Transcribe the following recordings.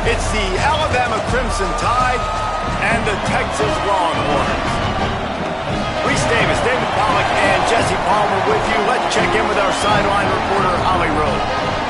It's the Alabama Crimson Tide and the Texas Longhorns. Reese Davis, David Pollack, and Jesse Palmer with you. Let's check in with our sideline reporter, Holly Rowe.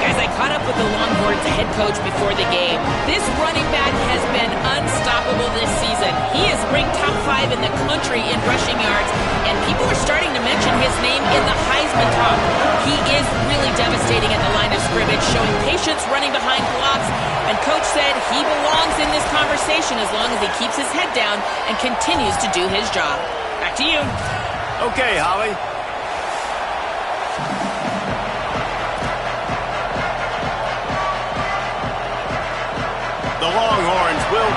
Guys, I caught up with the Longhorns head coach before the game. This running back has been unstoppable this season. He is ranked top 5 in the country in rushing yards, and people are starting to mention his name in the Heisman talk. He is really devastating at the line of scrimmage, showing patience running behind blocks, and coach said he belongs in this conversation as long as he keeps his head down and continues to do his job. Back to you. Okay, Holly. The Longhorns will.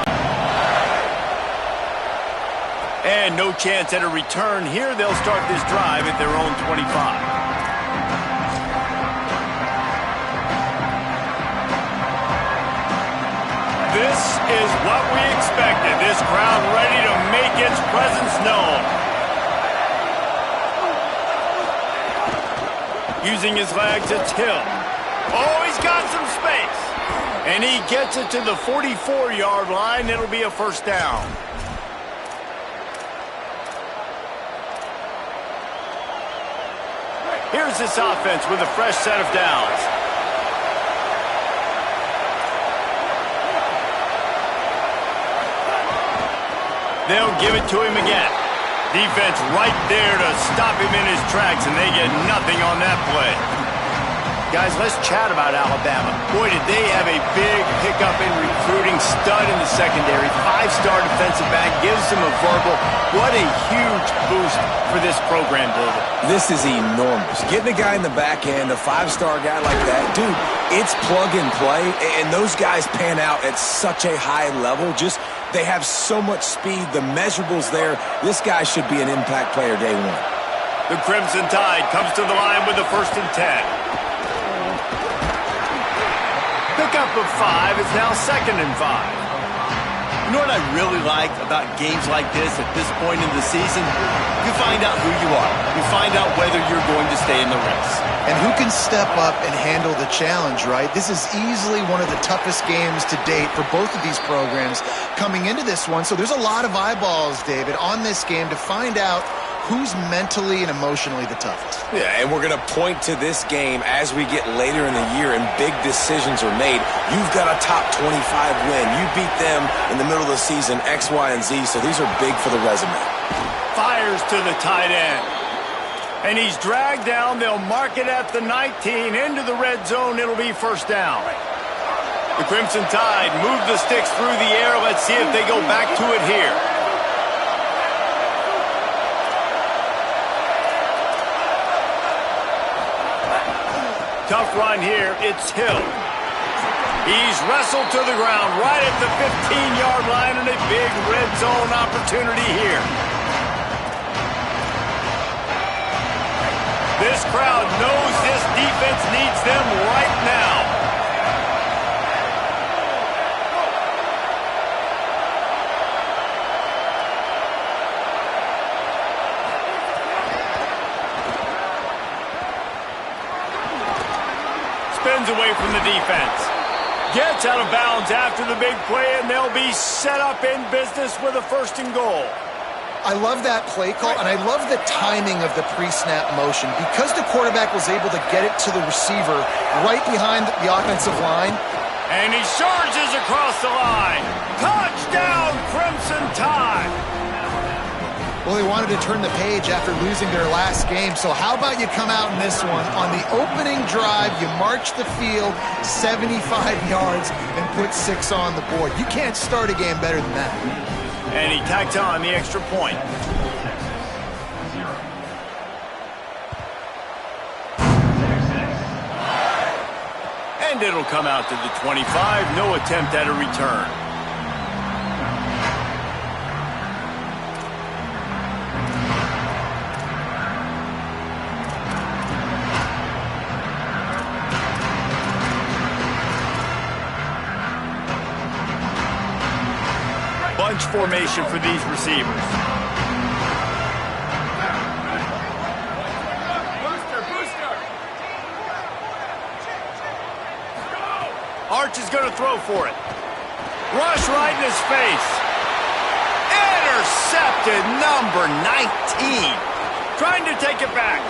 And no chance at a return here. They'll start this drive at their own 25. This is what we expected. This crowd ready to make its presence known. Using his legs, it's Hill. Oh, he's got some space. And he gets it to the 44-yard line. It'll be a first down. Here's this offense with a fresh set of downs. They'll give it to him again. Defense right there to stop him in his tracks, and they get nothing on that play. Guys, let's chat about Alabama. Boy, did they have a big pickup in recruiting. Stud in the secondary. 5-star defensive back. Gives them a verbal. What a huge boost for this program, David. This is enormous. Getting a guy in the back end, a 5-star guy like that, dude, it's plug and play, and those guys pan out at such a high level. Just, they have so much speed. The measurables there. This guy should be an impact player day one. The Crimson Tide comes to the line with the 1st and 10. Pickup of 5 is now 2nd and 5. You know what I really like about games like this at this point in the season? You find out who you are. You find out whether you're going to stay in the race. And who can step up and handle the challenge, right? This is easily one of the toughest games to date for both of these programs coming into this one. So there's a lot of eyeballs, David, on this game to find out who's mentally and emotionally the toughest. Yeah, and we're going to point to this game as we get later in the year and big decisions are made. You've got a top 25 win. You beat them in the middle of the season, X, Y, and Z, so these are big for the resume. Fires to the tight end. And he's dragged down. They'll mark it at the 19. Into the red zone. It'll be first down. The Crimson Tide move the sticks through the air. Let's see if they go back to it here. Tough run here. It's Hill. He's wrestled to the ground right at the 15-yard line and a big red zone opportunity here. This crowd knows this defense needs them right now. Spins away from the defense. Gets out of bounds after the big play, and they'll be set up in business with a 1st and goal. I love that play call, and I love the timing of the pre-snap motion. Because the quarterback was able to get it to the receiver right behind the offensive line. And he charges across the line. Touchdown, Crimson Tide. Well, they wanted to turn the page after losing their last game, so how about you come out in this one? On the opening drive, you march the field 75 yards and put 6 on the board. You can't start a game better than that. And he tacked on the extra point. And it'll come out to the 25. No attempt at a return. Bunch formation for these receivers. Arch is going to throw for it. Rush right in his face. Intercepted, number 19. Trying to take it back.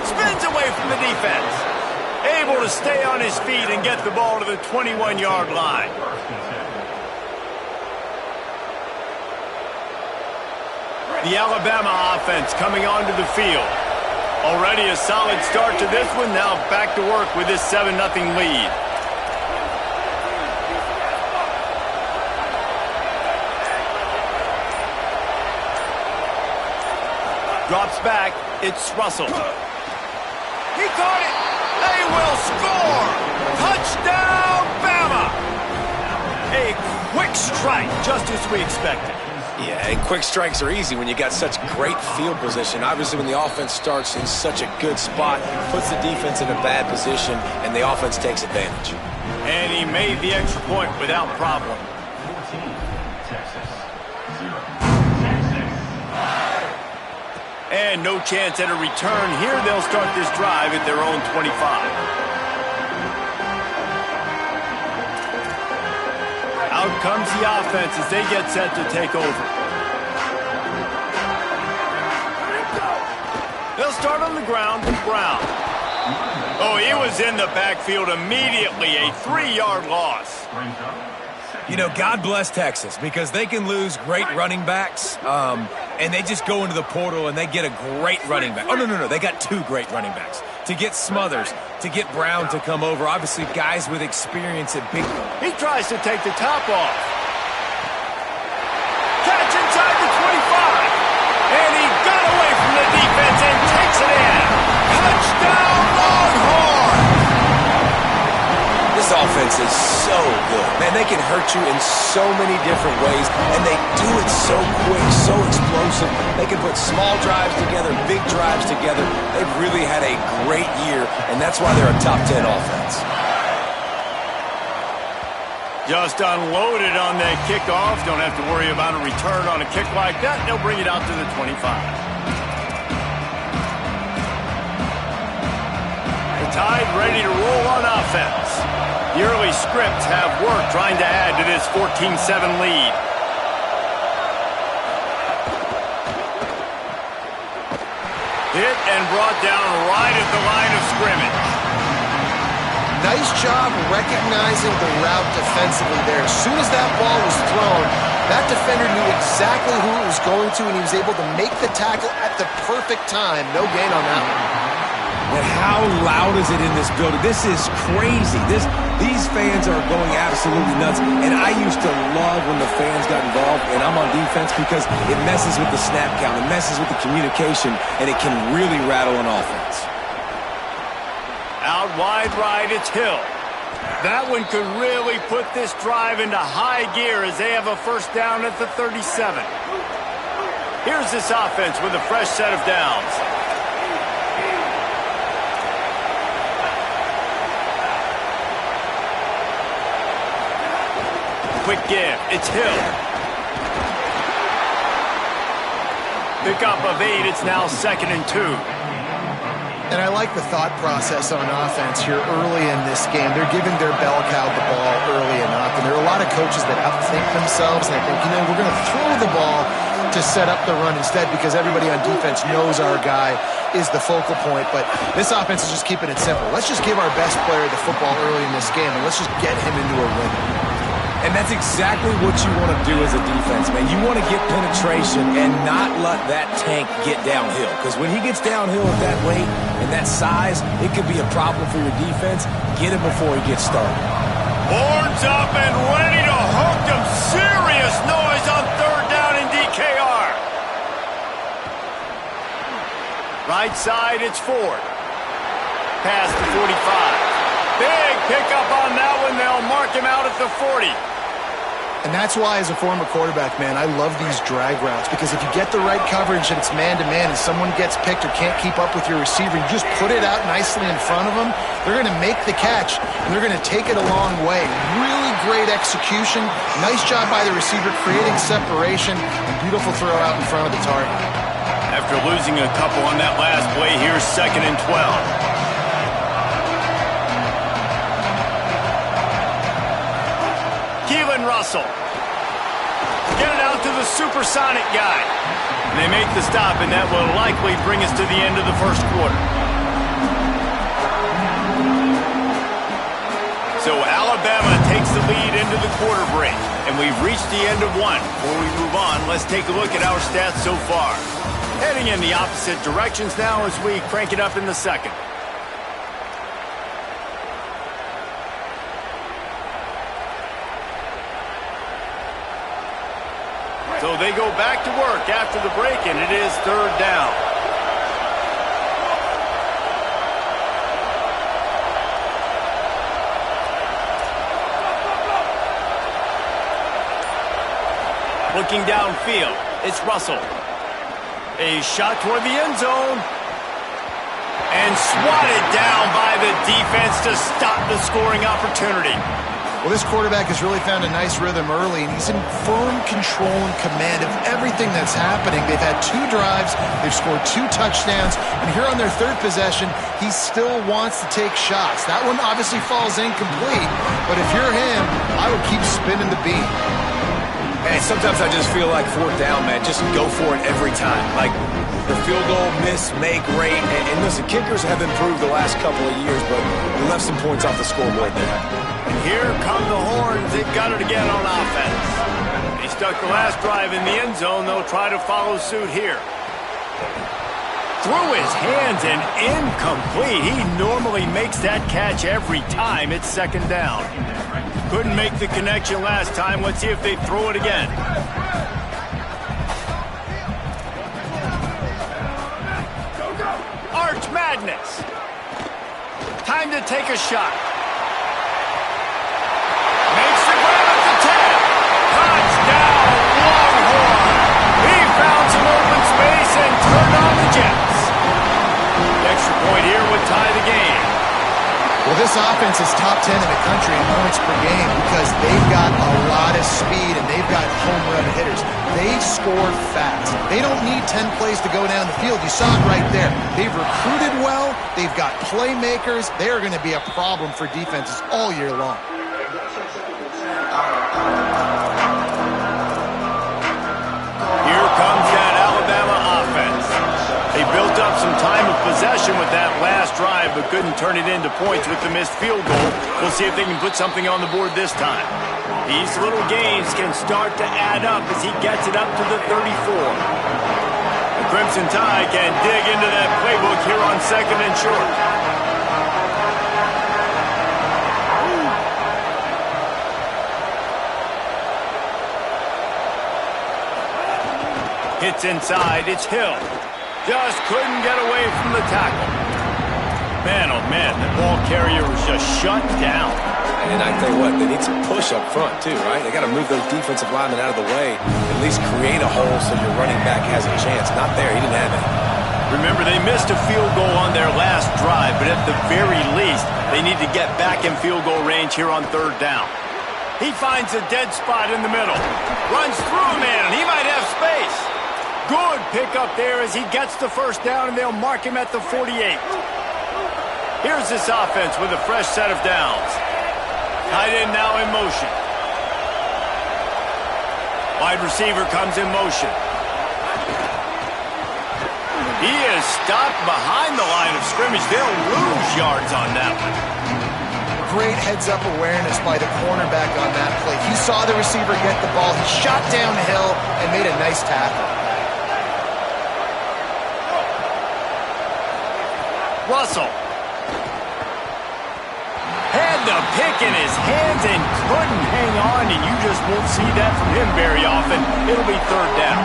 Spins away from the defense. Able to stay on his feet and get the ball to the 21-yard line. The Alabama offense coming onto the field. Already a solid start to this one. Now back to work with this 7-0 lead. Drops back. It's Russell. He caught it. They will score. Touchdown, Bama. A quick strike, just as we expected. Yeah, and quick strikes are easy when you got such great field position. Obviously, when the offense starts in such a good spot, puts the defense in a bad position, and the offense takes advantage. And he made the extra point without problem. And no chance at a return here. They'll start this drive at their own 25. Out comes the offense as they get set to take over. They'll start on the ground with Brown. Oh, he was in the backfield immediately. A 3-yard loss. You know, God bless Texas because they can lose great running backs, and they just go into the portal and they get a great running back. Oh, no. They got 2 great running backs. To get Smothers, to get Brown to come over. Obviously, guys with experience at big. He tries to take the top off. Catch inside the 25. And he got away from the defense and takes it in. Touchdown, Longhorns! This offense is so good. Man, they can hurt you in so many different ways, and they do it so quick, so explosive. They can put small drives together, big drives together. They've really had a great year, and that's why they're a top 10 offense. Just unloaded on that kickoff. Don't have to worry about a return on a kick like that. They'll bring it out to the 25. The Tide ready to roll on offense. The early scripts have worked trying to add to this 14-7 lead. Hit and brought down right at the line of scrimmage. Nice job recognizing the route defensively there. As soon as that ball was thrown, that defender knew exactly who it was going to, and he was able to make the tackle at the perfect time. No gain on that one. And how loud is it in this building? This is crazy. These fans are going absolutely nuts. And I used to love when the fans got involved, and I'm on defense because it messes with the snap count. It messes with the communication, and it can really rattle an offense. Out wide right, it's Hill. That one could really put this drive into high gear as they have a first down at the 37. Here's this offense with a fresh set of downs. Quick give. It's Hill. Pickup of 8. It's now 2nd and 2. And I like the thought process on offense here early in this game. They're giving their bell cow the ball early enough. And there are a lot of coaches that outthink themselves. And I think, we're going to throw the ball to set up the run instead because everybody on defense knows our guy is the focal point. But this offense is just keeping it simple. Let's just give our best player the football early in this game, and let's just get him into a win. And that's exactly what you want to do as a defense, man. You want to get penetration and not let that tank get downhill. Because when he gets downhill at that weight and that size, it could be a problem for your defense. Get him before he gets started. Horns up and ready to hook him. Serious noise on 3rd down in DKR. Right side, it's Ford. Past the 45. Big pickup on that one. They'll mark him out at the 40. And that's why, as a former quarterback, man, I love these drag routes. Because if you get the right coverage and it's man-to-man and someone gets picked or can't keep up with your receiver, you just put it out nicely in front of them, they're going to make the catch, and they're going to take it a long way. Really great execution. Nice job by the receiver creating separation. And beautiful throw out in front of the target. After losing a couple on that last play, here's 2nd and 12. Keelan Russell. Get it out to the supersonic guy. And they make the stop, and that will likely bring us to the end of the first quarter. So Alabama takes the lead into the quarter break, and we've reached the end of one. Before we move on, let's take a look at our stats so far. Heading in the opposite directions now as we crank it up in the second. So they go back to work after the break, and it is third down. Looking downfield, it's Russell. A shot toward the end zone. And swatted down by the defense to stop the scoring opportunity. Well, this quarterback has really found a nice rhythm early, and he's in firm control and command of everything that's happening. They've had 2 drives, they've scored 2 touchdowns, and here on their third possession, he still wants to take shots. That one obviously falls incomplete, but if you're him, I would keep spinning the beam. And sometimes I just feel like fourth down, man, just go for it every time. Like the field goal, miss, make, rate. And listen, kickers have improved the last couple of years, but we left some points off the scoreboard there. And here come the horns. They've got it again on offense. They stuck the last drive in the end zone. They'll try to follow suit here. Through his hands and incomplete. He normally makes that catch every time. It's second down. Couldn't make the connection last time. Let's see if they throw it again. Arch Madness. Time to take a shot. Makes the grab at the 10. Touchdown, Longhorn. He found some open space and turned on the Jets. The extra point here would tie the game. Well, this offense is top 10 in the country in points per game because they've got a lot of speed and they've got home run hitters. They score fast. They don't need 10 plays to go down the field. You saw it right there. They've recruited well. They've got playmakers. They are going to be a problem for defenses all year long. Here comes that Alabama offense. They built up some time of possession with that last drive, but couldn't turn it into points with the missed field goal. We'll see if they can put something on the board this time. These little gains can start to add up as he gets it up to the 34. The Crimson Tide can dig into that playbook here on second and short. Hits inside, it's Hill. Just couldn't get away from the tackle. Man, oh man, the ball carrier was just shut down. And I tell you what, they need some push up front too, right? They got to move those defensive linemen out of the way, at least create a hole so your running back has a chance. Not there, he didn't have it. Remember, they missed a field goal on their last drive, but at the very least, they need to get back in field goal range here on third down. He finds a dead spot in the middle. Runs through a man, and he might have space. Good pickup there as he gets the first down, and they'll mark him at the 48. Here's this offense with a fresh set of downs. Tight end now in motion. Wide receiver comes in motion. He is stopped behind the line of scrimmage. They'll lose yards on that one. Great heads-up awareness by the cornerback on that play. He saw the receiver get the ball. He shot downhill and made a nice tackle. Russell had the pick in his hands and couldn't hang on, and you just won't see that from him very often. It'll be third down.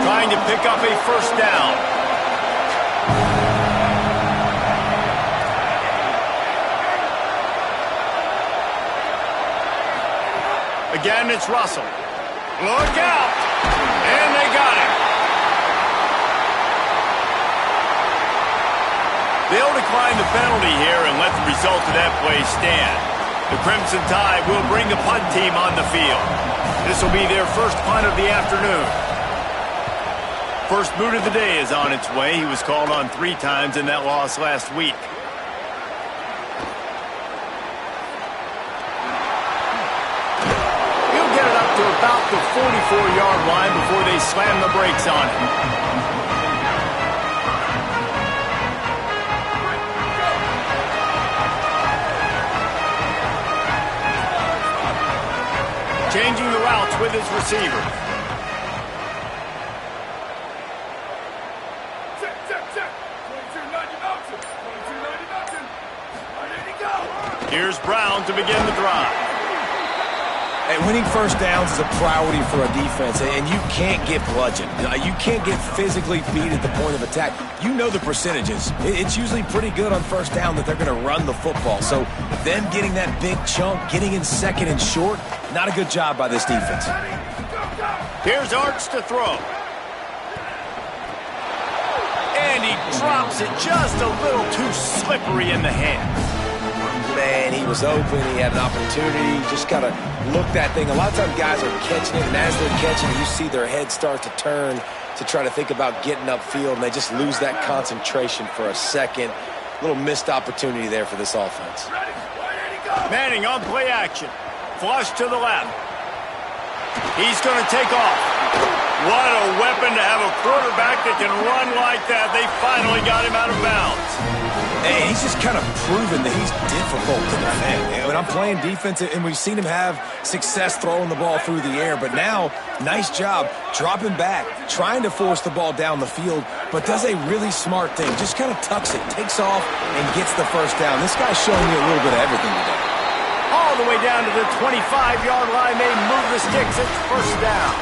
Trying to pick up a first down. Again, it's Russell. Look out! And they got him. They'll decline the penalty here and let the result of that play stand. The Crimson Tide will bring the punt team on the field. This will be their first punt of the afternoon. First boot of the day is on its way. He was called on 3 times in that loss last week. about the 44-yard line before they slam the brakes on him. Changing the routes with his receiver. Here's Brown to begin the drive. And winning first downs is a priority for a defense, and you can't get bludgeoned. You can't get physically beat at the point of attack. You know the percentages. It's usually pretty good on first down that they're going to run the football. So them getting that big chunk, getting in second and short, not a good job by this defense. Here's Arts to throw. And he drops it just a little too slippery in the hands. Man, he was open. He had an opportunity. Just got to look that thing. A lot of times guys are catching it, and as they're catching it, you see their head start to turn to try to think about getting upfield, and they just lose that concentration for a second. A little missed opportunity there for this offense. Manning on play action. Flush to the left. He's going to take off. What a weapon to have a quarterback that can run like that. They finally got him out of bounds. Hey, he's just kind of proven that he's difficult to defend. When I'm playing defense, and we've seen him have success throwing the ball through the air, but now, nice job dropping back, trying to force the ball down the field, but does a really smart thing. Just kind of tucks it, takes off, and gets the first down. This guy's showing you a little bit of everything today. All the way down to the 25-yard line. They move the sticks. It's first down.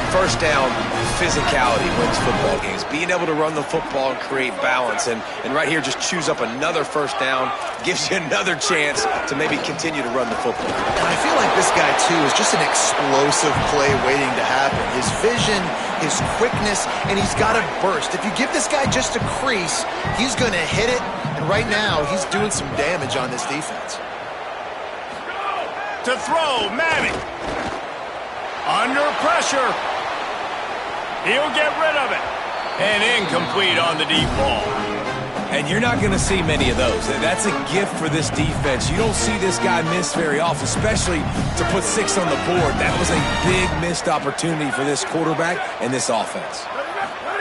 First down, physicality wins football games. Being able to run the football and create balance. And right here, just choose up another first down, gives you another chance to maybe continue to run the football. I feel like this guy, too, is just an explosive play waiting to happen. His vision, his quickness, and he's got a burst. If you give this guy just a crease, he's going to hit it. And right now, he's doing some damage on this defense. To throw, Madden. Under pressure. He'll get rid of it. And incomplete on the deep ball. And you're not going to see many of those. That's a gift for this defense. You don't see this guy miss very often, especially to put 6 on the board. That was a big missed opportunity for this quarterback and this offense.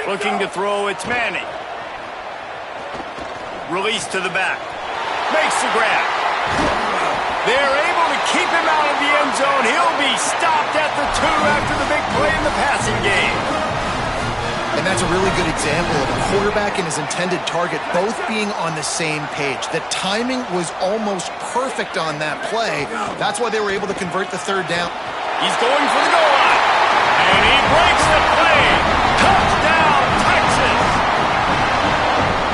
Looking to throw, it's Manning. Release to the back. Makes the grab. They're able to keep him out of the end zone. He'll be stopped at the 2 after the big play in the passing game. And that's a really good example of a quarterback and his intended target both being on the same page. The timing was almost perfect on that play. That's why they were able to convert the third down. He's going for the goal line. And he breaks the play. Touchdown, Texas.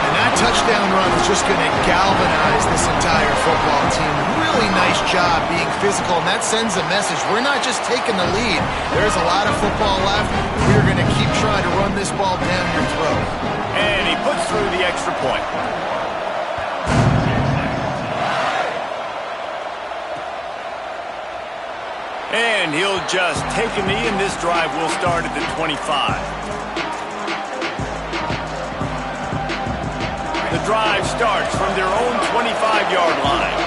And that touchdown run is just going to galvanize this entire football team. Really nice job being physical, and that sends a message. We're not just taking the lead. There's a lot of football left. We're going to keep trying to run this ball down your throat. And he puts through the extra point. And he'll just take a knee, and this drive will start at the 25. The drive starts from their own 25-yard line.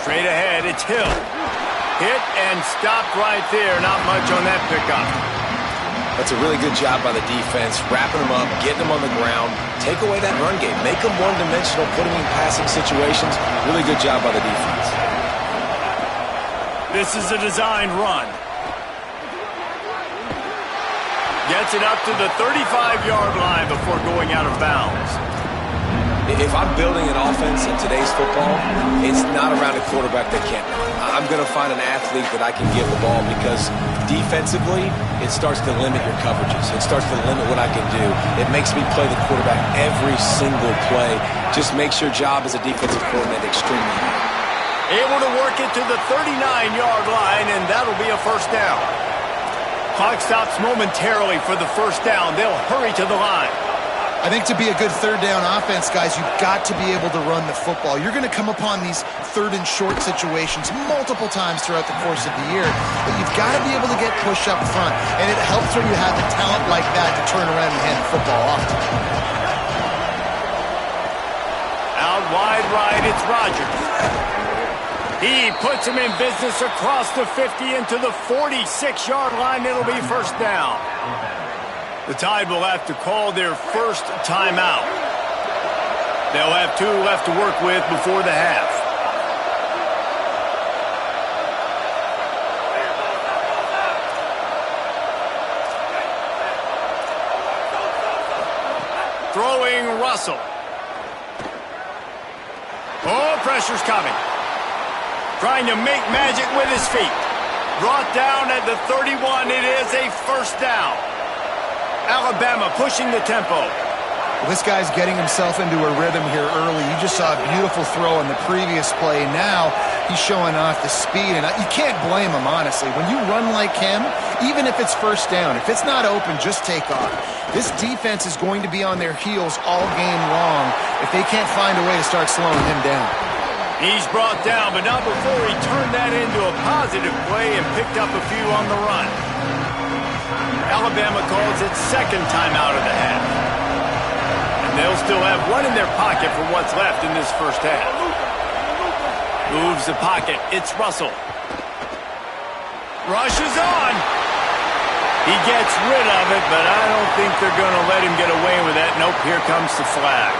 Straight ahead, it's Hill. Hit and stopped right there. Not much on that pickup. That's a really good job by the defense, wrapping them up, getting them on the ground, take away that run game, make them one-dimensional, put them in passing situations. Really good job by the defense. This is a designed run. Gets it up to the 35-yard line before going out of bounds. If I'm building an offense in today's football, it's not around a quarterback that can't run. I'm going to find an athlete that I can give the ball because defensively, it starts to limit your coverages. It starts to limit what I can do. It makes me play the quarterback every single play. Just makes your job as a defensive coordinator extremely hard. Able to work it to the 39-yard line, and that'll be a first down. Clock stops momentarily for the first down. They'll hurry to the line. I think to be a good third down offense, guys, you've got to be able to run the football. You're going to come upon these third and short situations multiple times throughout the course of the year, but you've got to be able to get push up front, and it helps when you have a talent like that to turn around and hand the football off. Out wide right, it's Rodgers. He puts him in business across the 50 into the 46-yard line. It'll be first down. The Tide will have to call their first timeout. They'll have 2 left to work with before the half. Throwing Russell. Oh, pressure's coming. Trying to make magic with his feet. Brought down at the 31. It is a first down. Alabama pushing the tempo. Well, this guy's getting himself into a rhythm here early. You just saw a beautiful throw in the previous play. Now he's showing off the speed, and you can't blame him, honestly. When you run like him, even if it's first down, if it's not open, just take off. This defense is going to be on their heels all game long if they can't find a way to start slowing him down. He's brought down, but not before he turned that into a positive play and picked up a few on the run. Alabama calls its second timeout of the half. And they'll still have 1 in their pocket for what's left in this first half. Moves the pocket. It's Russell. Rushes on. He gets rid of it, but I don't think they're going to let him get away with that. Nope, here comes the flag.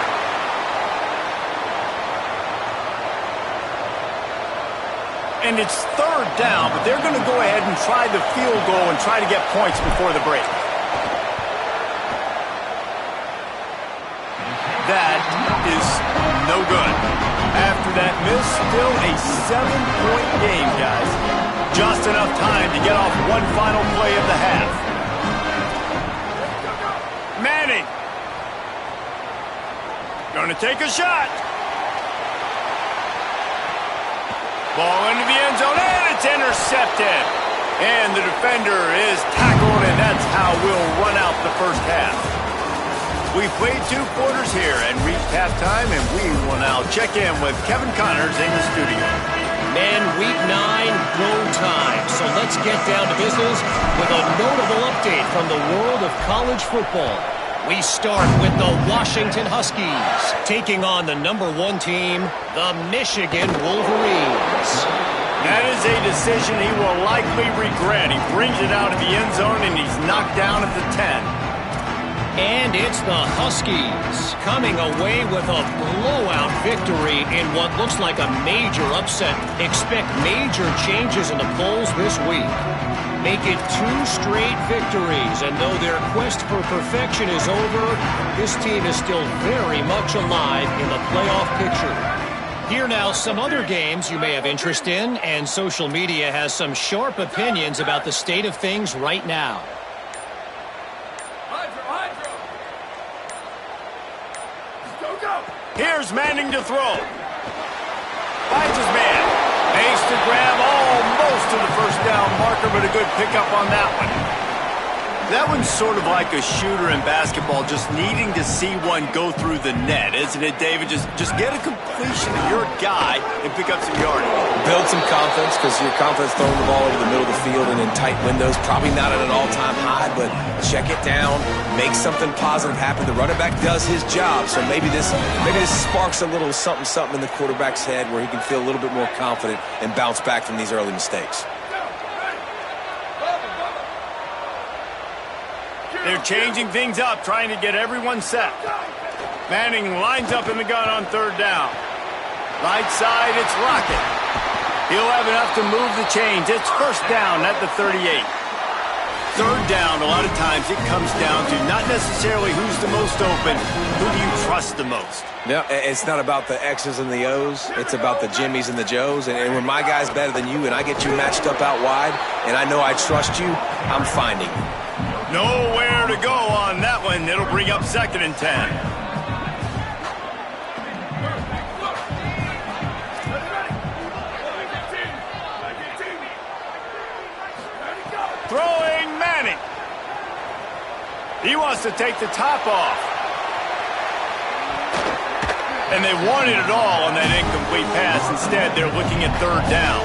And it's third down, but they're going to go ahead and try the field goal and try to get points before the break. That is no good. After that miss, still a 7-point game, guys. Just enough time to get off one final play of the half. Manning. Going to take a shot. Ball into the end zone, and it's intercepted. And the defender is tackled, and that's how we'll run out the first half. We've played 2 quarters here and reached halftime, and we will now check in with Kevin Connors in the studio. Men, week 9, go time. So let's get down to business with a notable update from the world of college football. We start with the Washington Huskies taking on the #1 team, the Michigan Wolverines. That is a decision he will likely regret. He brings it out of the end zone, and he's knocked down at the 10. And it's the Huskies coming away with a blowout victory in what looks like a major upset. Expect major changes in the polls this week. Make it 2 straight victories, and though their quest for perfection is over, this team is still very much alive in the playoff picture. Here now, some other games you may have interest in, and social media has some sharp opinions about the state of things right now. Here's Manning to throw. Finds his man. Makes the grab almost to the first down marker, but a good pickup on that one. That one's sort of like a shooter in basketball, just needing to see one go through the net, isn't it, David? Just get a completion to your guy and pick up some yardage. Build some confidence, because your confidence throwing the ball over the middle of the field and in tight windows, probably not at an all-time high, but check it down, make something positive happen. The running back does his job, so maybe this sparks a little something in the quarterback's head where he can feel a little bit more confident and bounce back from these early mistakes. They're changing things up, trying to get everyone set. Manning lines up in the gun on third down. Right side, it's Rocket. He'll have enough to move the chains. It's first down at the 38. Third down, a lot of times it comes down to not necessarily who's the most open, who do you trust the most? No, it's not about the X's and the O's. It's about the Jimmys and the Joes. And when my guy's better than you and I get you matched up out wide and I know I trust you, I'm finding you. Nowhere to go on that one. It'll bring up 2nd and 10. Throwing Manning. He wants to take the top off. And they wanted it all on that incomplete pass. Instead, they're looking at third down.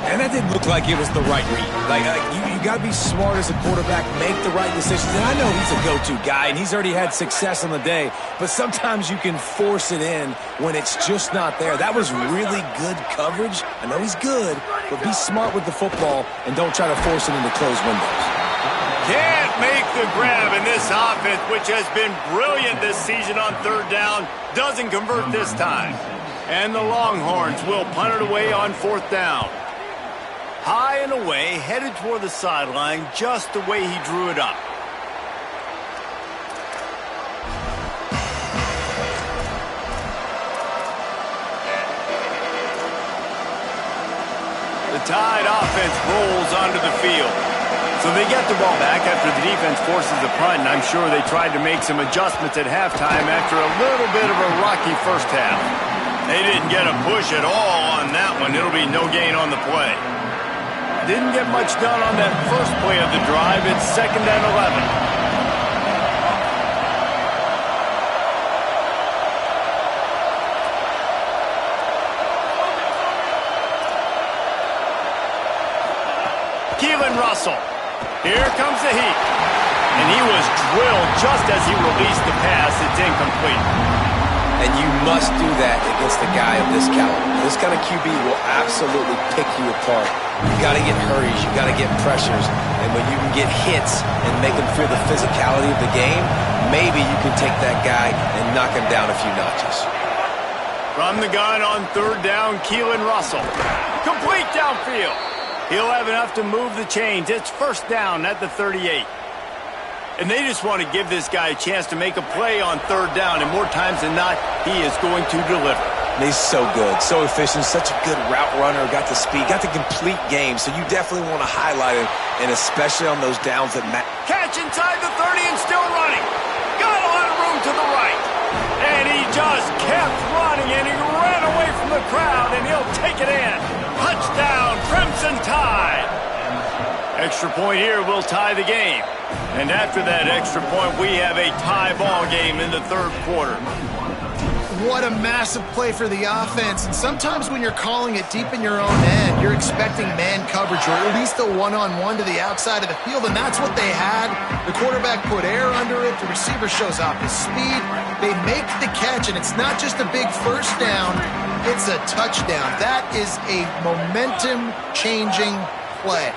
And that didn't look like it was the right read. You got to be smart as a quarterback, make the right decisions. And I know he's a go-to guy, and he's already had success on the day, but sometimes you can force it in when it's just not there. That was really good coverage. I know he's good, but be smart with the football and don't try to force it into closed windows. Can't make the grab, and this offense, which has been brilliant this season on third down, doesn't convert this time. And the Longhorns will punt it away on fourth down. High and away, headed toward the sideline, just the way he drew it up. The Tide offense rolls onto the field. So they get the ball back after the defense forces the punt, and I'm sure they tried to make some adjustments at halftime after a little bit of a rocky first half. They didn't get a push at all on that one. It'll be no gain on the play. Didn't get much done on that first play of the drive. It's 2nd and 11. Keelan Russell. Here comes the heat. And he was drilled just as he released the pass. It's incomplete. And you must do that against a guy of this caliber. This kind of QB will absolutely pick you apart. You got to get hurries, you got to get pressures, and when you can get hits and make them feel the physicality of the game, maybe you can take that guy and knock him down a few notches. From the gun on third down, Keelan Russell. Complete downfield. He'll have enough to move the chains. It's first down at the 38. And they just want to give this guy a chance to make a play on third down, and more times than not, he is going to deliver. He's so good, so efficient, such a good route runner, got the speed, got the complete game, so you definitely want to highlight him, and especially on those downs that matter. Catch inside the 30 and still running. Got a lot of room to the right. And he just kept running, and he ran away from the crowd, and he'll take it in. Touchdown, Crimson Tide. Extra point here will tie the game. And after that extra point, we have a tie ball game in the third quarter. What a massive play for the offense. And sometimes when you're calling it deep in your own end, you're expecting man coverage or at least a one-on-one to the outside of the field, and that's what they had. The quarterback put air under it. The receiver shows off his speed. They make the catch, and it's not just a big first down. It's a touchdown. That is a momentum-changing play.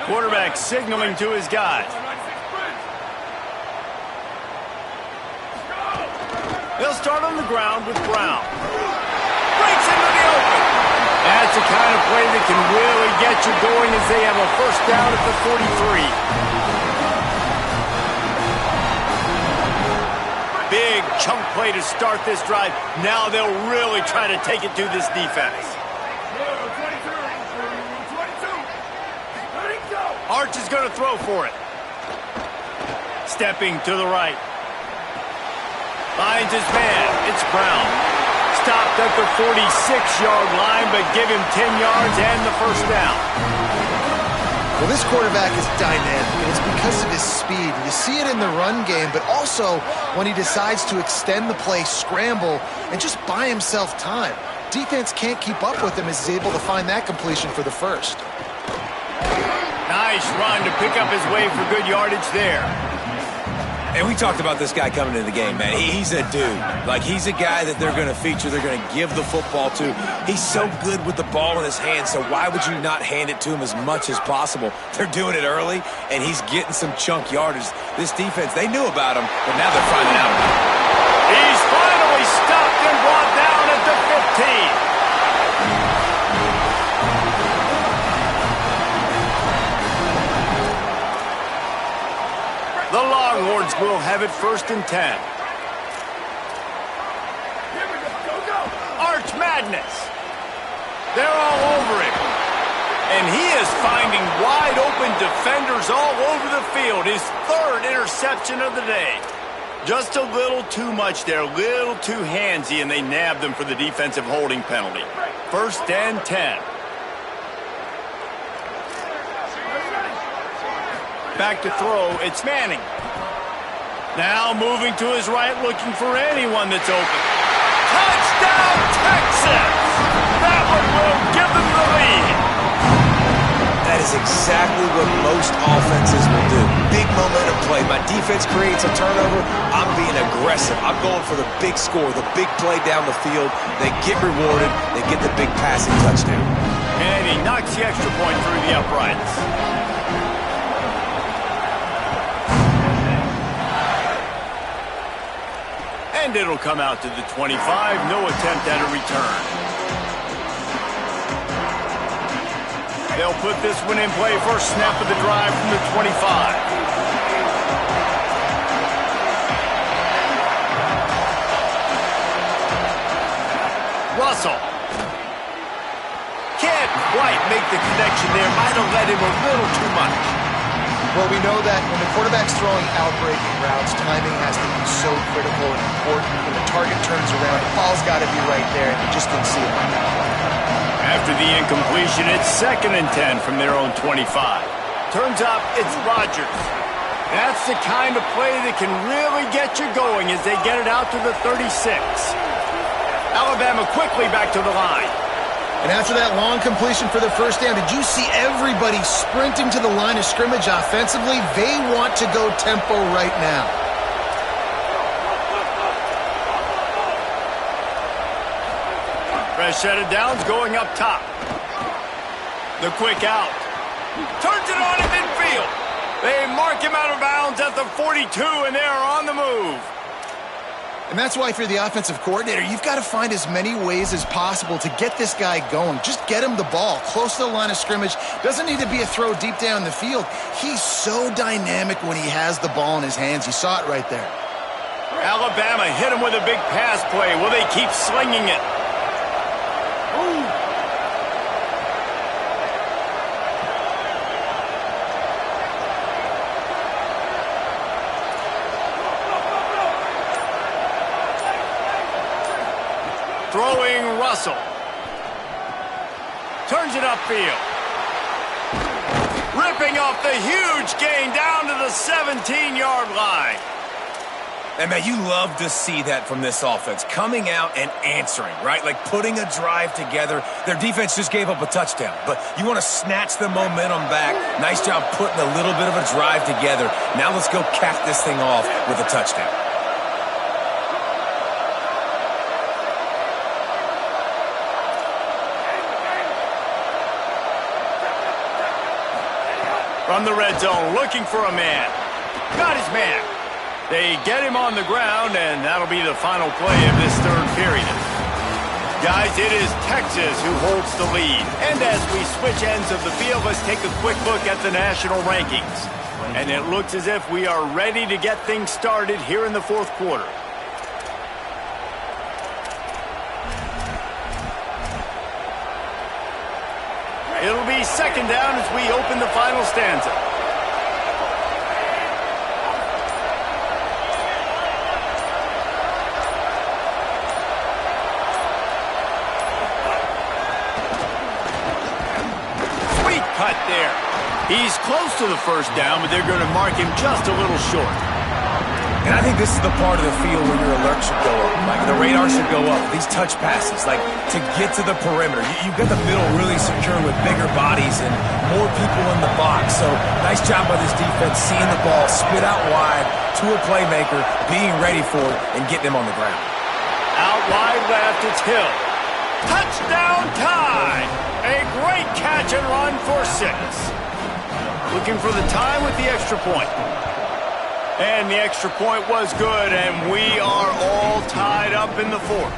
Quarterback signaling to his guys. They'll start on the ground with Brown. Breaks into the open. That's the kind of play that can really get you going as they have a first down at the 43. Big chunk play to start this drive. Now they'll really try to take it to this defense. Arch is going to throw for it. Stepping to the right. Finds his man. It's Brown. Stopped at the 46-yard line, but give him 10 yards and the first down. Well, this quarterback is dynamic, and it's because of his speed. You see it in the run game, but also when he decides to extend the play, scramble, and just buy himself time. Defense can't keep up with him as he's able to find that completion for the first. Nice run to pick up his way for good yardage there. And we talked about this guy coming into the game, man. He's a dude. Like, he's a guy that they're going to feature, they're going to give the football to. He's so good with the ball in his hands, so why would you not hand it to him as much as possible? They're doing it early, and he's getting some chunk yardage. This defense, they knew about him, but now they're finding out about him. He's finally stopped and brought down at the 15. The Longhorns will have it first and 10. Arch Madness. They're all over him. And he is finding wide open defenders all over the field. His third interception of the day. Just a little too much there, a little too handsy, and they nabbed him for the defensive holding penalty. First and 10. Back to throw, it's Manning. Now moving to his right, looking for anyone that's open. Touchdown, Texas! That one will give them the lead. is exactly what most offenses will do. Big momentum play. My defense creates a turnover. I'm being aggressive. I'm going for the big score, the big play down the field. They get rewarded. They get the big passing touchdown. And he knocks the extra point through the uprights. And it'll come out to the 25. No attempt at a return. They'll put this one in play. First snap of the drive from the 25. Russell. Can't quite make the connection there. Might have let him a little too much. Well, we know that when the quarterback's throwing out-breaking routes, timing has to be so critical and important. When the target turns around, the ball's got to be right there, and you just didn't see it on that play. After the incompletion, it's 2nd and 10 from their own 25. Turns up, it's Rodgers. That's the kind of play that can really get you going as they get it out to the 36. Alabama quickly back to the line. And after that long completion for the first down, did you see everybody sprinting to the line of scrimmage offensively? They want to go tempo right now. Fresh set of downs going up top. The quick out. Turns it on in midfield. They mark him out of bounds at the 42, and they are on the move. And that's why if you're the offensive coordinator, you've got to find as many ways as possible to get this guy going. Just get him the ball close to the line of scrimmage. Doesn't need to be a throw deep down the field. He's so dynamic when he has the ball in his hands. You saw it right there. Alabama hit him with a big pass play. Will they keep slinging it? Ooh. Throwing Russell. Turns it upfield. Ripping off the huge gain down to the 17-yard line. And, man, you love to see that from this offense. Coming out and answering, right? Like putting a drive together. Their defense just gave up a touchdown. But you want to snatch the momentum back. Nice job putting a little bit of a drive together. Now let's go cap this thing off with a touchdown. From the red zone, looking for a man. Got his man. They get him on the ground, and that'll be the final play of this third period. Guys, it is Texas who holds the lead. And as we switch ends of the field, let's take a quick look at the national rankings. And it looks as if we are ready to get things started here in the fourth quarter. It'll be 2nd down as we open the final stanza. Sweet cut there. He's close to the first down, but they're going to mark him just a little short. And I think this is the part of the field where your alert should go up. Like, the radar should go up. These touch passes, like, to get to the perimeter. You've got the middle really secure with bigger bodies and more people in the box. So, nice job by this defense seeing the ball spit out wide to a playmaker, being ready for it, and getting him on the ground. Out wide left, it's Hill. Touchdown tie! A great catch and run for 6. Looking for the tie with the extra point. And the extra point was good, and we are all tied up in the fourth.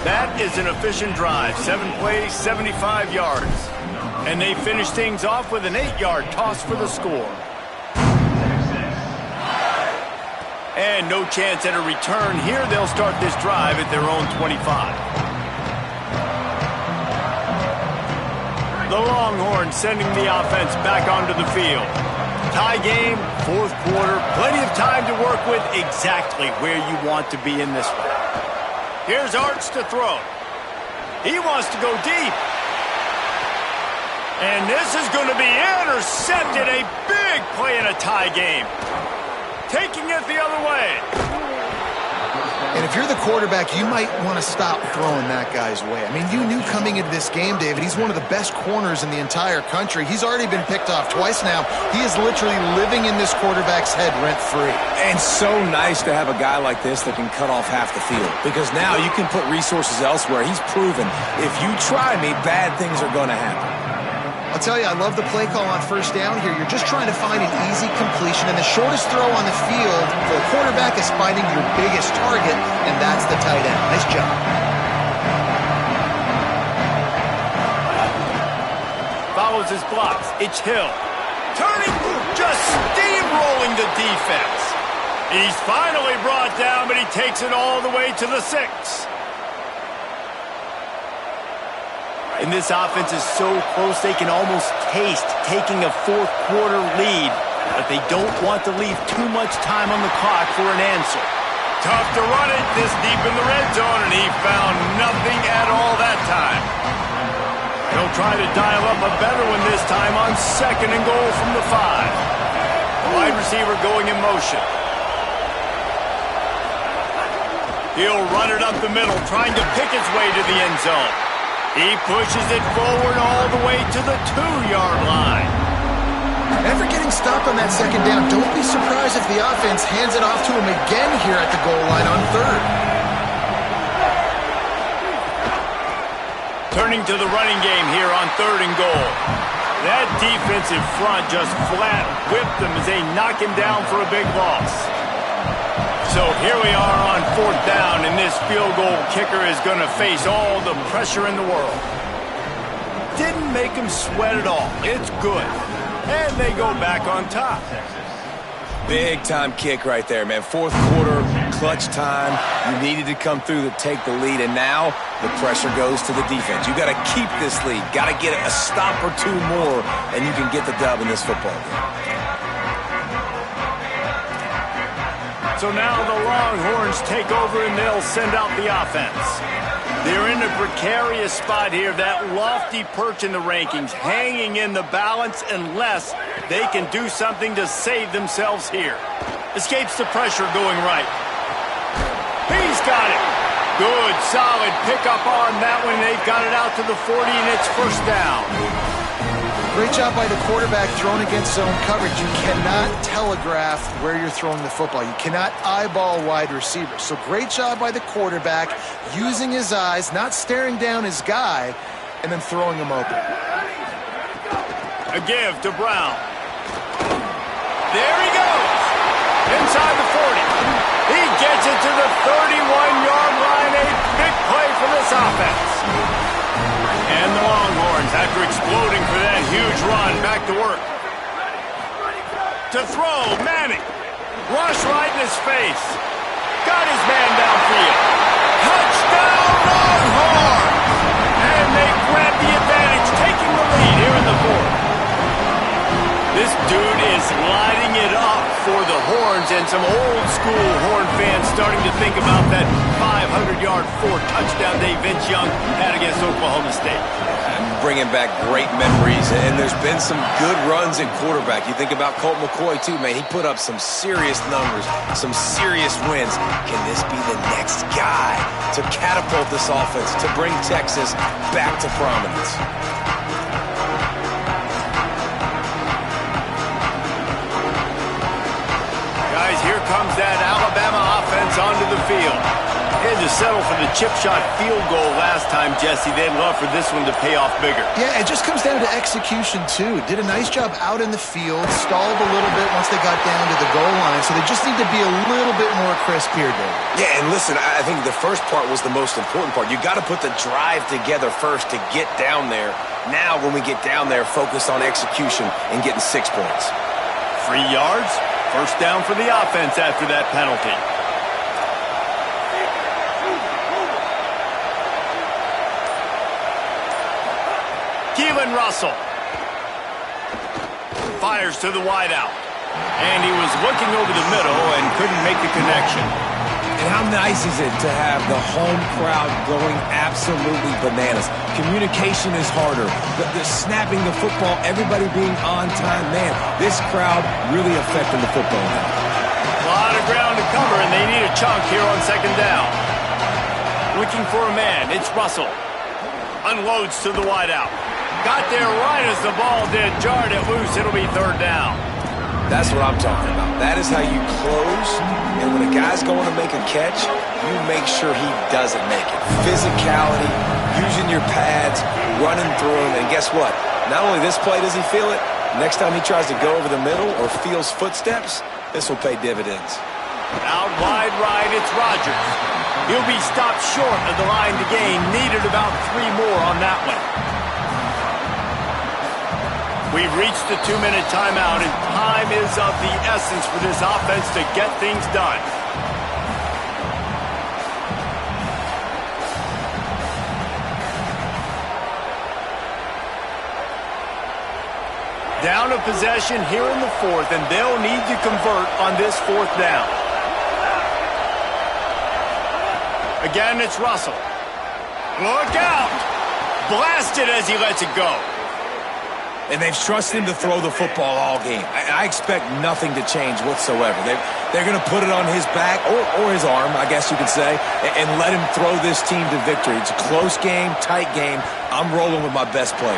That is an efficient drive. 7 plays, 75 yards. And they finish things off with an 8-yard toss for the score. And no chance at a return here. They'll start this drive at their own 25. The Longhorns sending the offense back onto the field. Tie game, fourth quarter, plenty of time to work with, exactly where you want to be in this one. Here's Arts to throw. He wants to go deep. And this is going to be intercepted. A big play in a tie game. Taking it the other way. And if you're the quarterback, you might want to stop throwing that guy's way. I mean, you knew coming into this game, David, he's one of the best corners in the entire country. He's already been picked off twice now. He is literally living in this quarterback's head rent-free. And so nice to have a guy like this that can cut off half the field. Because now you can put resources elsewhere. He's proven if you try me, bad things are going to happen. I'll tell you, I love the play call on first down here. You're just trying to find an easy completion, and the shortest throw on the field for a quarterback is finding your biggest target, and that's the tight end. Nice job. Follows his blocks. It's Hill. Turning, just steamrolling the defense. He's finally brought down, but he takes it all the way to the 6. And this offense is so close they can almost taste taking a fourth-quarter lead, but they don't want to leave too much time on the clock for an answer. Tough to run it this deep in the red zone, and he found nothing at all that time. He'll try to dial up a better one this time on 2nd and goal from the 5. The wide receiver going in motion. He'll run it up the middle, trying to pick its way to the end zone. He pushes it forward all the way to the 2-yard line. After getting stopped on that second down, don't be surprised if the offense hands it off to him again here at the goal line on 3rd. Turning to the running game here on 3rd and goal. That defensive front just flat whipped them as they knock him down for a big loss. So here we are on 4th down, and this field goal kicker is going to face all the pressure in the world. Didn't make him sweat at all. It's good. And they go back on top. Big-time kick right there, man. 4th quarter, clutch time. You needed to come through to take the lead, and now the pressure goes to the defense. You got to keep this lead. Got to get a stop or 2 more, and you can get the dub in this football game. So now the Longhorns take over and they'll send out the offense. They're in a precarious spot here, that lofty perch in the rankings, hanging in the balance unless they can do something to save themselves here. Escapes the pressure going right. He's got it. Good, solid pickup on that one. They've got it out to the 40, and it's 1st down. Great job by the quarterback thrown against zone coverage. You cannot telegraph where you're throwing the football. You cannot eyeball wide receivers. So great job by the quarterback using his eyes, not staring down his guy, and then throwing him open. A give to Brown. There he goes. Inside the 40. He gets it to the 31-yard line. A big play for this offense. And the Longhorns, after exploding for that huge run, back to work. To throw, Manning. Rush right in his face. Got his man downfield. Touchdown, Longhorns! And they grab the advantage, taking the lead here in the 4th. This dude is lighting it up for the Horns, and some old-school Horn fans starting to think about that 500-yard, 4-touchdown day Vince Young had against Oklahoma State. I'm bringing back great memories, and there's been some good runs at quarterback. You think about Colt McCoy, too, man. He put up some serious numbers, some serious wins. Can this be the next guy to catapult this offense, to bring Texas back to prominence? Here comes that Alabama offense onto the field. They had to settle for the chip shot field goal last time, Jesse. They'd love for this one to pay off bigger. Yeah, it just comes down to execution, too. Did a nice job out in the field, stalled a little bit once they got down to the goal line, so they just need to be a little bit more crisp here, Dave. Yeah, and listen, I think the first part was the most important part. You got to put the drive together first to get down there. Now, when we get down there, focus on execution and getting 6 points. 3 yards. 1st down for the offense after that penalty. Keelan Russell fires to the wideout. And he was looking over the middle and couldn't make the connection. And how nice is it to have the home crowd going absolutely bananas? Communication is harder. The snapping the football, everybody being on time. Man, this crowd really affecting the football now. A lot of ground to cover, and they need a chunk here on second down. Looking for a man. It's Russell. Unloads to the wideout. Got there right as the ball did. Jarred it loose. It'll be third down. That's what I'm talking about. That is how you close. And when a guy's going to make a catch, you make sure he doesn't make it. Physicality, using your pads, running through him. And guess what? Not only this play does he feel it, next time he tries to go over the middle or feels footsteps, this will pay dividends. Out wide right, it's Rodgers. He'll be stopped short of the line to gain. Needed about 3 more on that one. We've reached the 2-minute timeout, and time is of the essence for this offense to get things done. Down a possession here in the 4th, and they'll need to convert on this 4th down. Again, it's Russell. Look out! Blasted as he lets it go. And they've trusted him to throw the football all game. I expect nothing to change whatsoever. They're going to put it on his back, or his arm, I guess you could say, and let him throw this team to victory. It's a close game, tight game. I'm rolling with my best player.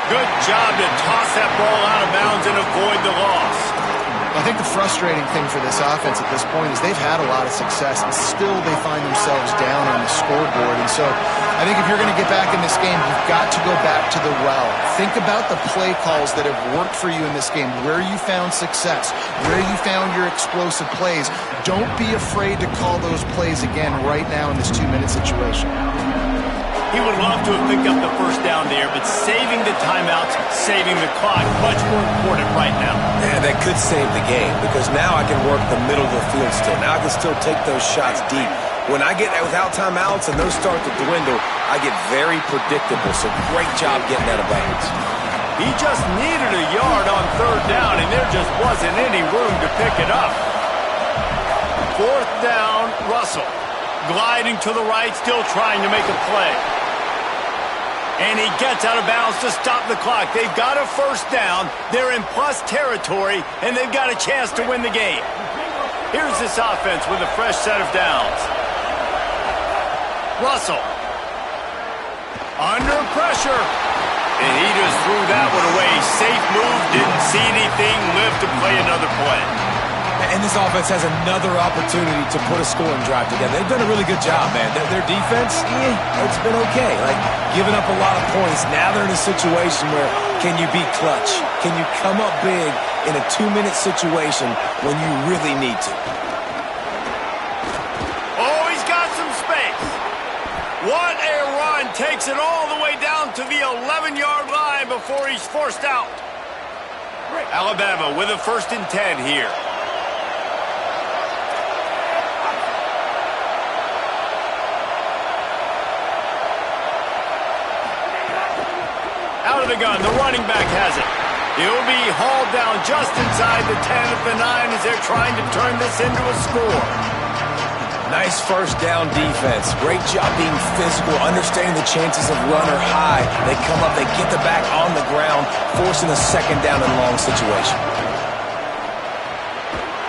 Good job to toss that ball out of bounds and avoid the loss. I think the frustrating thing for this offense at this point is they've had a lot of success, and still they find themselves down on the scoreboard. And so I think if you're going to get back in this game, you've got to go back to the well. Think about the play calls that have worked for you in this game, where you found success, where you found your explosive plays. Don't be afraid to call those plays again right now in this 2-minute situation. He would love to have picked up the first down there, but saving the timeouts, saving the clock, much more important right now. Yeah, that could save the game, because now I can work the middle of the field still. Now I can still take those shots deep. When I get without timeouts and those start to dwindle, I get very predictable. So great job getting out of bounds. He just needed a yard on 3rd down, and there just wasn't any room to pick it up. 4th down, Russell. Gliding to the right, still trying to make a play. And he gets out of bounds to stop the clock. They've got a first down. They're in plus territory, and they've got a chance to win the game. Here's this offense with a fresh set of downs. Russell. Under pressure. And he just threw that one away. Safe move, didn't see anything, lived to play another play. And this offense has another opportunity to put a scoring drive together. They've done a really good job, man. Their defense, it's been okay. Like, giving up a lot of points. Now they're in a situation where, can you be clutch? Can you come up big in a 2-minute situation when you really need to? Oh, he's got some space. What a run. Takes it all the way down to the 11-yard line before he's forced out. Alabama with a 1st and 10 here. Out of the gun, the running back has it. He'll be hauled down just inside the 10 at the 9 as they're trying to turn this into a score. Nice first down defense. Great job being physical, understanding the chances of run are high. They come up, they get the back on the ground, forcing a 2nd down and long situation.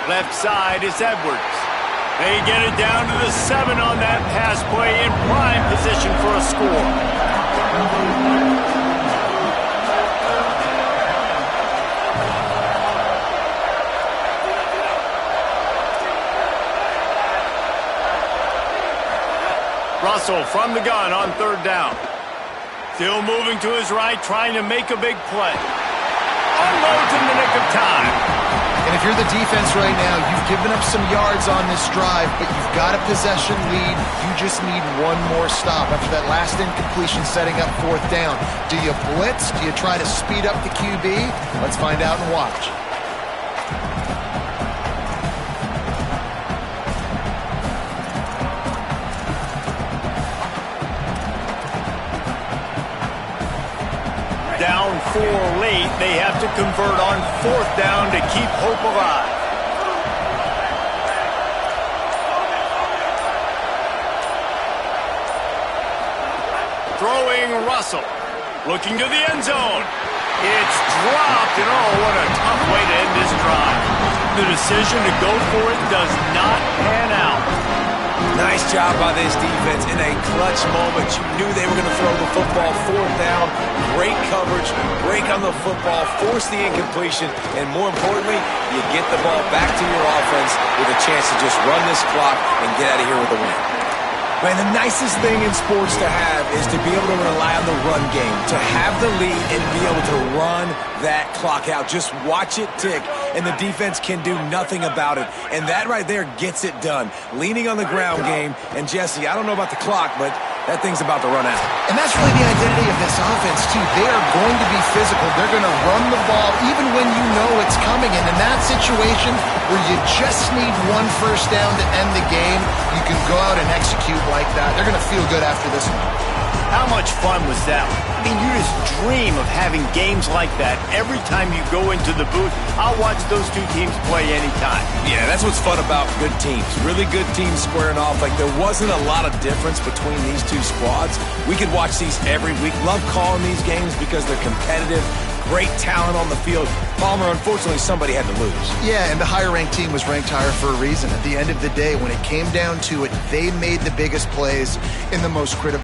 Left side is Edwards. They get it down to the 7 on that pass play, in prime position for a score. Russell from the gun on 3rd down. Still moving to his right, trying to make a big play. Unloads in the nick of time. And if you're the defense right now, you've given up some yards on this drive, but you've got a possession lead. You just need one more stop after that last incompletion setting up 4th down. Do you blitz? Do you try to speed up the QB? Let's find out and watch. Down 4 late, they have to convert on 4th down to keep hope alive. Throwing Russell, looking to the end zone. It's dropped, and oh, what a tough way to end this drive. the decision to go for it does not pan out. Nice job by this defense in a clutch moment. You knew they were going to throw the football, fourth down. Great coverage, break on the football, force the incompletion, and more importantly, you get the ball back to your offense with a chance to just run this clock and get out of here with a win. Man, the nicest thing in sports to have is to be able to rely on the run game, to have the lead and be able to run that clock out. Just watch it tick, and the defense can do nothing about it. And that right there gets it done. Leaning on the ground game, and Jesse, I don't know about the clock, but that thing's about to run out. And that's really the identity of this offense, too. They are going to be physical. They're going to run the ball even when you know it's coming. And in that situation where you just need one first down to end the game, you can go out and execute like that. They're going to feel good after this one. How much fun was that? I mean, you just dream of having games like that every time you go into the booth. I'll watch those two teams play anytime. Yeah, that's what's fun about good teams. Really good teams squaring off. Like, there wasn't a lot of difference between these two squads. We could watch these every week. Love calling these games because they're competitive. Great talent on the field. Palmer, unfortunately, somebody had to lose. Yeah, and the higher-ranked team was ranked higher for a reason. At the end of the day, when it came down to it, they made the biggest plays in the most critical